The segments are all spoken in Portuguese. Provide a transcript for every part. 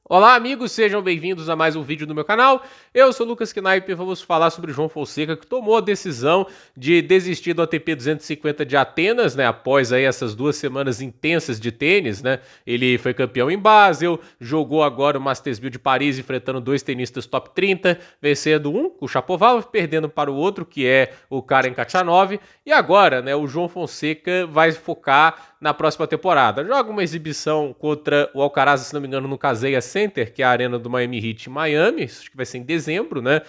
Olá, amigos, sejam bem-vindos a mais um vídeo do meu canal. Eu sou o Lucas Knaip e vamos falar sobre o João Fonseca, que tomou a decisão de desistir do ATP 250 de Atenas, né, após aí essas 2 semanas intensas de tênis, né? Ele foi campeão em Basel, jogou agora o Masters 1000 de Paris, enfrentando dois tenistas top 30, vencendo um, o Shapovalov, perdendo para o outro, que é o Karen Khachanov, e agora, né, o João Fonseca vai focar na próxima temporada. Joga uma exibição contra o Alcaraz, se não me engano, no Kaseya Center, que é a arena do Miami Heat em Miami, acho que vai ser em dezembro, né?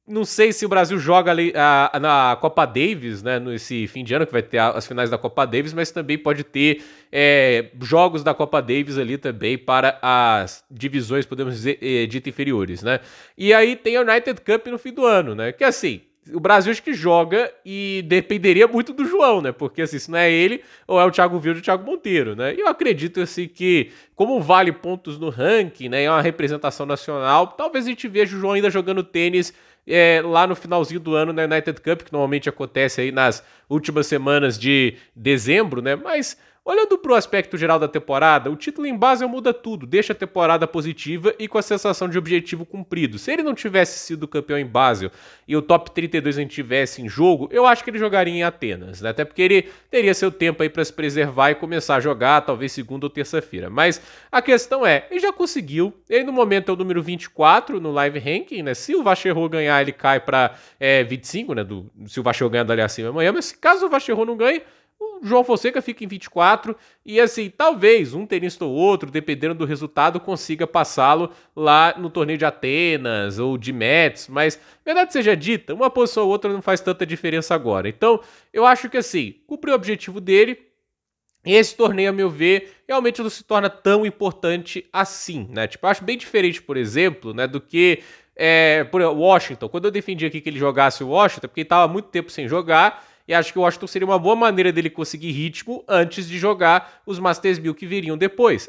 Não sei se o Brasil joga ali, na Copa Davis, né, nesse fim de ano, que vai ter as finais da Copa Davis, mas também pode ter jogos da Copa Davis ali também para as divisões, podemos dizer, dita inferiores, né? E aí tem a United Cup no fim do ano, né? Que assim, o Brasil acho que joga e dependeria muito do João, né? Porque assim, se não é ele, ou é o Thiago Villa ou o Thiago Monteiro, né? E eu acredito assim que, como vale pontos no ranking, né? É uma representação nacional, talvez a gente veja o João ainda jogando tênis lá no finalzinho do ano na United Cup, que normalmente acontece aí nas últimas semanas de dezembro, né? Mas olhando para o aspecto geral da temporada, o título em Basel muda tudo, deixa a temporada positiva e com a sensação de objetivo cumprido. Se ele não tivesse sido campeão em Basel e o top 32 não tivesse em jogo, eu acho que ele jogaria em Atenas, né? Até porque ele teria seu tempo aí para se preservar e começar a jogar, talvez segunda ou terça-feira. Mas a questão é, ele já conseguiu, ele no momento é o número 24 no live ranking, né? Se o Vacherot ganhar, ele cai para 25, né? Se o Vacherot ganhar dali acima amanhã, mas caso o Vacherot não ganhe, o João Fonseca fica em 24 e assim, talvez um tenista ou outro, dependendo do resultado, consiga passá-lo lá no torneio de Atenas ou de Metz, mas verdade seja dita, uma posição ou outra não faz tanta diferença agora. Então, eu acho que assim, cumpriu o objetivo dele, e esse torneio, a meu ver, realmente não se torna tão importante assim, né? Tipo, eu acho bem diferente, por exemplo, né, do que por Washington. Quando eu defendi aqui que ele jogasse o Washington, porque ele estava muito tempo sem jogar, e acho que o Washington seria uma boa maneira dele conseguir ritmo antes de jogar os Masters 1000 que viriam depois.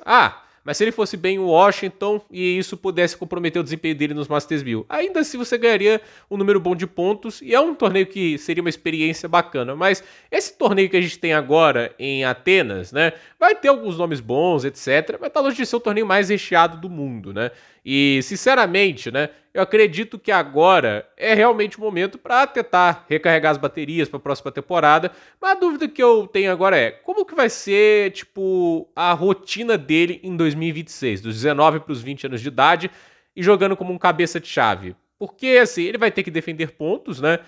Mas se ele fosse bem o Washington e isso pudesse comprometer o desempenho dele nos Masters 1000, ainda assim você ganharia um número bom de pontos e é um torneio que seria uma experiência bacana. Mas esse torneio que a gente tem agora em Atenas, né, vai ter alguns nomes bons, etc, mas tá longe de ser o torneio mais recheado do mundo, né? E, sinceramente, né, eu acredito que agora é realmente o momento para tentar recarregar as baterias para a próxima temporada. Mas a dúvida que eu tenho agora é, como que vai ser, tipo, a rotina dele em 2026, dos 19 para os 20 anos de idade, e jogando como um cabeça de chave? Porque, assim, ele vai ter que defender pontos, né?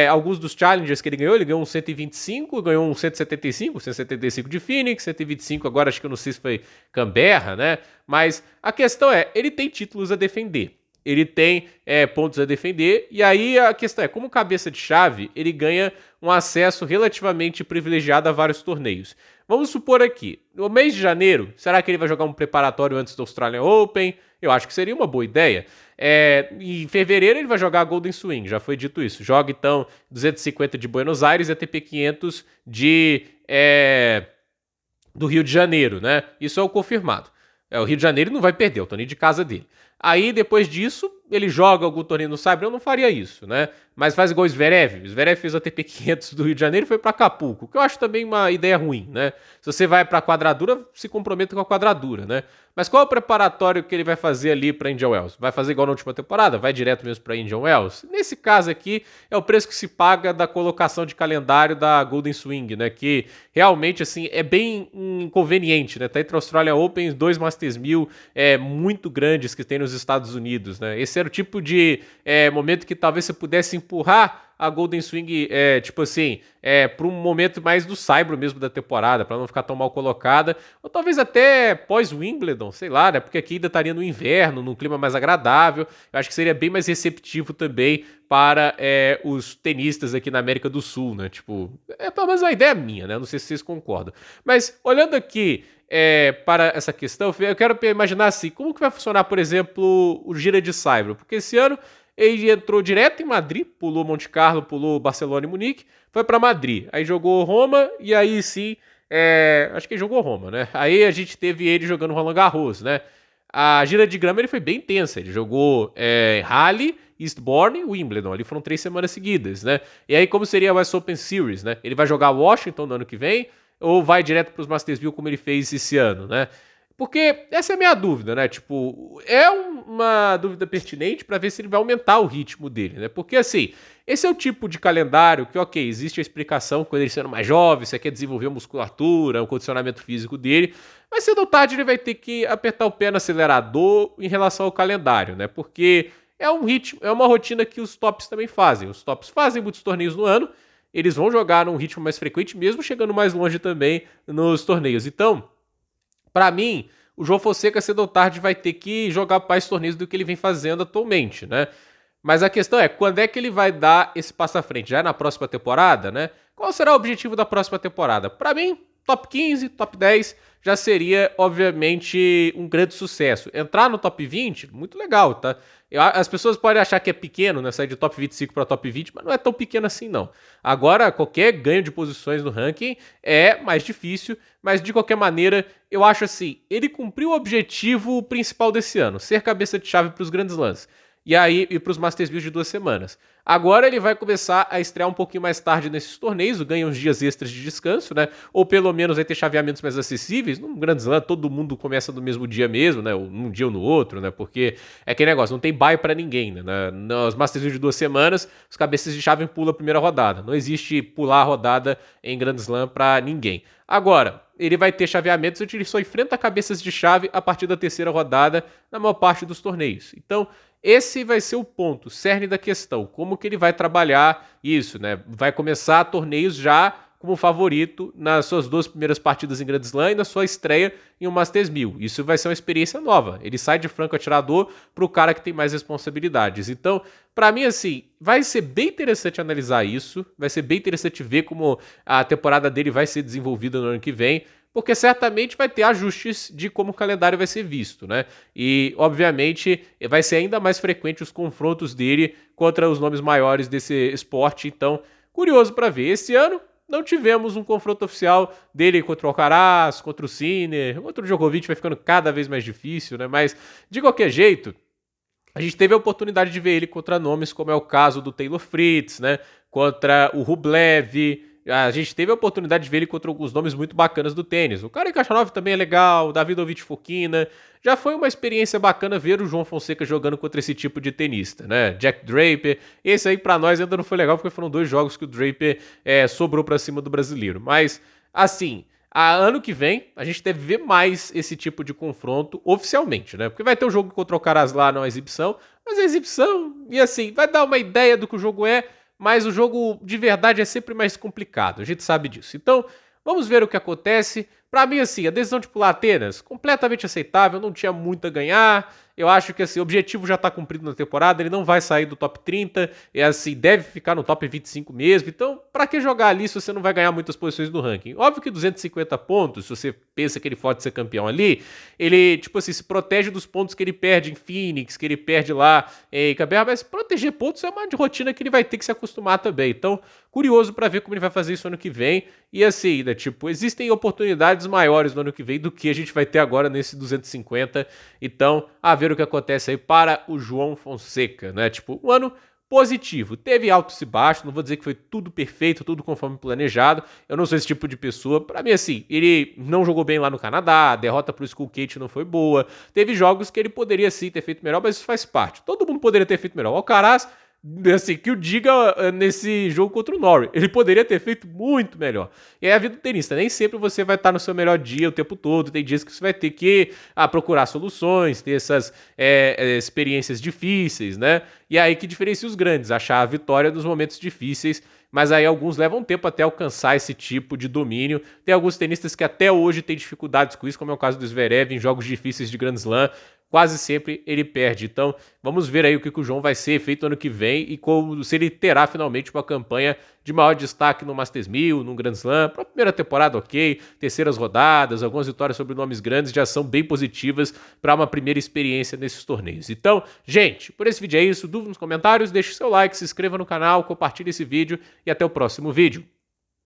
Alguns dos challengers que ele ganhou um 125, ganhou um 175, 175 de Phoenix, 125 agora acho que eu não sei se foi Canberra, né? Mas a questão é, ele tem títulos a defender. Ele tem pontos a defender, e aí a questão é, como cabeça de chave, ele ganha um acesso relativamente privilegiado a vários torneios. Vamos supor aqui, no mês de janeiro, será que ele vai jogar um preparatório antes do Australian Open? Eu acho que seria uma boa ideia. Em fevereiro ele vai jogar a Golden Swing, já foi dito isso. Joga então 250 de Buenos Aires e ATP 500 do Rio de Janeiro, né? Isso é o confirmado. O Rio de Janeiro não vai perder, é o torneio de casa dele. Aí, depois disso, ele joga algum torneio no Saibro, eu não faria isso, né? Mas faz igual o Zverev. O Zverev fez o ATP 500 do Rio de Janeiro e foi para Acapulco, que eu acho também uma ideia ruim, né? Se você vai para a quadradura, se comprometa com a quadradura, né? Mas qual é o preparatório que ele vai fazer ali para Indian Wells? Vai fazer igual na última temporada? Vai direto mesmo para Indian Wells? Nesse caso aqui, é o preço que se paga da colocação de calendário da Golden Swing, né? Que realmente, assim, é bem inconveniente, né? Tá entre a Australia Open, dois Masters 1000 muito grandes que tem nos Estados Unidos, né? Esse era o tipo de momento que talvez você pudesse empurrar a Golden Swing, tipo assim, para um momento mais do saibro mesmo da temporada, para não ficar tão mal colocada, ou talvez até pós-Wimbledon, sei lá, né? Porque aqui ainda estaria no inverno, num clima mais agradável. Eu acho que seria bem mais receptivo também para os tenistas aqui na América do Sul, né? Tipo, pelo menos a ideia é minha, né? Não sei se vocês concordam. Mas olhando aqui para essa questão, eu quero imaginar assim, como que vai funcionar, por exemplo, o Gira de Saibro? Porque esse ano ele entrou direto em Madrid, pulou Monte Carlo, pulou Barcelona e Munique, foi para Madrid. Aí jogou Roma e aí sim, acho que ele jogou Roma, né? Aí a gente teve ele jogando Roland Garros, né? A gira de grama ele foi bem intensa. Ele jogou Halle, Eastbourne e Wimbledon. Ali foram 3 semanas seguidas, né? E aí como seria a West Open Series, né? Ele vai jogar Washington no ano que vem ou vai direto para os Masters 1000 como ele fez esse ano, né? Porque essa é a minha dúvida, né? Tipo, é uma dúvida pertinente para ver se ele vai aumentar o ritmo dele, né? Porque assim, esse é o tipo de calendário que, ok, existe a explicação quando ele sendo mais jovem, você quer desenvolver a musculatura, o condicionamento físico dele, mas cedo ou tarde ele vai ter que apertar o pé no acelerador em relação ao calendário, né? Porque é um ritmo, é uma rotina que os tops também fazem. Os tops fazem muitos torneios no ano, eles vão jogar num ritmo mais frequente, mesmo chegando mais longe também nos torneios. Então, para mim, o João Fonseca cedo ou tarde vai ter que jogar mais torneios do que ele vem fazendo atualmente, né? Mas a questão é, quando é que ele vai dar esse passo à frente? Já é na próxima temporada, né? Qual será o objetivo da próxima temporada? Para mim, top 15, top 10 já seria, obviamente, um grande sucesso. Entrar no top 20, muito legal, tá? As pessoas podem achar que é pequeno, né? Sair de top 25 para top 20, mas não é tão pequeno assim, não. Agora, qualquer ganho de posições no ranking é mais difícil, mas de qualquer maneira, eu acho assim, ele cumpriu o objetivo principal desse ano, ser cabeça de chave para os grandes lances. E aí, e para os Masters 1000 de 2 semanas. Agora ele vai começar a estrear um pouquinho mais tarde nesses torneios, ganha uns dias extras de descanso, né? Ou pelo menos vai ter chaveamentos mais acessíveis. Num Grand Slam, todo mundo começa no mesmo dia mesmo, né? Ou num dia ou no outro, né? Porque é aquele negócio, não tem bye para ninguém, né? Nos Masters 1000 de 2 semanas, os cabeças de chave pulam a primeira rodada. Não existe pular a rodada em Grand Slam para ninguém. Agora, ele vai ter chaveamentos onde ele só enfrenta cabeças de chave a partir da terceira rodada na maior parte dos torneios. Então, esse vai ser o ponto, o cerne da questão. Como que ele vai trabalhar isso, né? Vai começar torneios já como favorito nas suas 2 primeiras partidas em Grand Slam e na sua estreia em um Masters 1000. Isso vai ser uma experiência nova. Ele sai de franco atirador para o cara que tem mais responsabilidades. Então, para mim, assim, vai ser bem interessante analisar isso. Vai ser bem interessante ver como a temporada dele vai ser desenvolvida no ano que vem. Porque certamente vai ter ajustes de como o calendário vai ser visto, né? E, obviamente, vai ser ainda mais frequente os confrontos dele contra os nomes maiores desse esporte. Então, curioso para ver. Esse ano, não tivemos um confronto oficial dele contra o Alcaraz, contra o Sinner, contra o Djokovic, vai ficando cada vez mais difícil, né? Mas, de qualquer jeito, a gente teve a oportunidade de ver ele contra nomes como é o caso do Taylor Fritz, né? Contra o Rublev. A gente teve a oportunidade de ver ele contra alguns nomes muito bacanas do tênis. O Karen Khachanov também é legal, o Davidovich Fokina. Já foi uma experiência bacana ver o João Fonseca jogando contra esse tipo de tenista, né? Jack Draper. Esse aí pra nós ainda não foi legal porque foram 2 jogos que o Draper sobrou pra cima do brasileiro. Mas, assim, ano que vem a gente deve ver mais esse tipo de confronto oficialmente, né? Porque vai ter o jogo contra o Alcaraz lá na exibição, mas a exibição, e assim, vai dar uma ideia do que o jogo é, mas o jogo de verdade é sempre mais complicado, a gente sabe disso. Então, vamos ver o que acontece. Pra mim, assim, a decisão de pular Atenas, completamente aceitável, não tinha muito a ganhar. Eu acho que assim, o objetivo já tá cumprido na temporada, ele não vai sair do top 30, e assim, deve ficar no top 25 mesmo. Então, pra que jogar ali se você não vai ganhar muitas posições no ranking? Óbvio que 250 pontos, se você pensa que ele pode ser campeão ali, ele, tipo assim, se protege dos pontos que ele perde em Phoenix, que ele perde lá em Canberra, mas proteger pontos é uma rotina que ele vai ter que se acostumar também. Então, curioso pra ver como ele vai fazer isso ano que vem. E assim, né, tipo, existem oportunidades maiores no ano que vem do que a gente vai ter agora nesse 250. Então, a ver o que acontece aí para o João Fonseca, né? Tipo, um ano positivo. Teve altos e baixos, não vou dizer que foi tudo perfeito, tudo conforme planejado. Eu não sou esse tipo de pessoa. Para mim, assim, ele não jogou bem lá no Canadá, a derrota pro Skull Kate não foi boa. Teve jogos que ele poderia sim ter feito melhor, mas isso faz parte. Todo mundo poderia ter feito melhor. O Alcaraz, assim, que o diga nesse jogo contra o Norrie. Ele poderia ter feito muito melhor. E é a vida do tenista. Nem sempre você vai estar no seu melhor dia o tempo todo. Tem dias que você vai ter que procurar soluções, ter essas experiências difíceis, né? E é aí que diferencia os grandes, achar a vitória nos momentos difíceis. Mas aí alguns levam tempo até alcançar esse tipo de domínio. Tem alguns tenistas que até hoje têm dificuldades com isso, como é o caso do Zverev em jogos difíceis de Grand Slam. Quase sempre ele perde. Então, vamos ver aí o que o João vai ser feito ano que vem e como, se ele terá finalmente uma campanha de maior destaque no Masters 1000, no Grand Slam. Para a primeira temporada, ok. Terceiras rodadas, algumas vitórias sobre nomes grandes já são bem positivas para uma primeira experiência nesses torneios. Então, gente, por esse vídeo é isso. Dúvidas nos comentários, deixe seu like, se inscreva no canal, compartilhe esse vídeo e até o próximo vídeo.